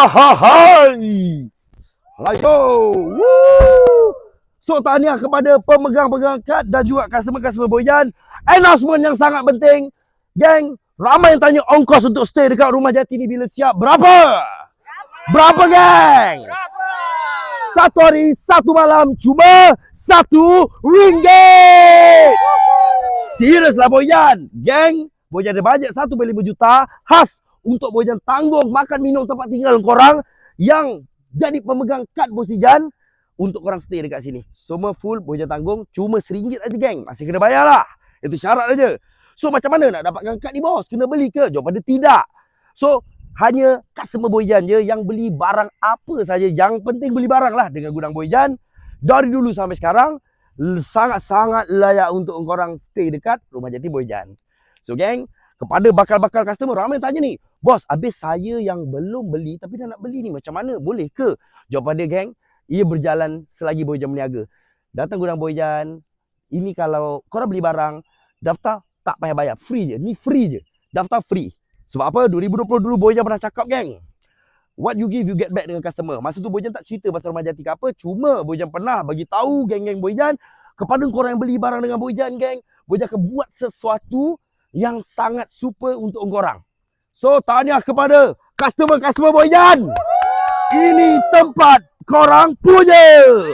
Hai. Ayo. Woo. So tahniah kepada pemegang-pemegang kad dan juga customer-customer Boyan. Announcement yang sangat penting. Geng, ramai yang tanya ongkos untuk stay dekat Rumah Jati ni bila siap. Berapa? Berapa geng? Satu hari, satu malam, cuma RM1. Serius lah Boyan. Geng, Boyan ada bajet 1.5 juta khas untuk Boyan tanggung makan minum tempat tinggal korang yang jadi pemegang kad Bos Ijan untuk korang stay dekat sini. Semua full Boyan tanggung, cuma RM1 aja geng. Masih kena bayar lah. Itu syarat aja. So macam mana nak dapatkan kad ni bos? Kena beli ke? Jawapan dia tidak. So hanya customer Boyan je yang beli barang apa saja. Yang penting beli barang lah dengan gudang Boyan. Dari dulu sampai sekarang sangat-sangat layak untuk korang stay dekat Rumah Jati Boyan. So geng, kepada bakal-bakal customer ramai tanya ni, bos, habis saya yang belum beli tapi dah nak beli ni macam mana? Boleh ke? Jawapan dia geng, ia berjalan selagi Boyan berniaga. Datang gudang Boyan, ini kalau korang beli barang, daftar tak payah bayar, free je. Ni free je. Daftar free. Sebab apa? 2020 dulu Boyan pernah cakap geng, what you give you get back dengan customer. Masa tu Boyan tak cerita pasal Rumah Jati ke apa, cuma Boyan pernah bagi tahu geng-geng Boyan, kepada korang yang beli barang dengan Boyan geng, Boyan akan buat sesuatu yang sangat super untuk korang. So tahniah kepada customer-customer Boyan. Ini tempat korang punya.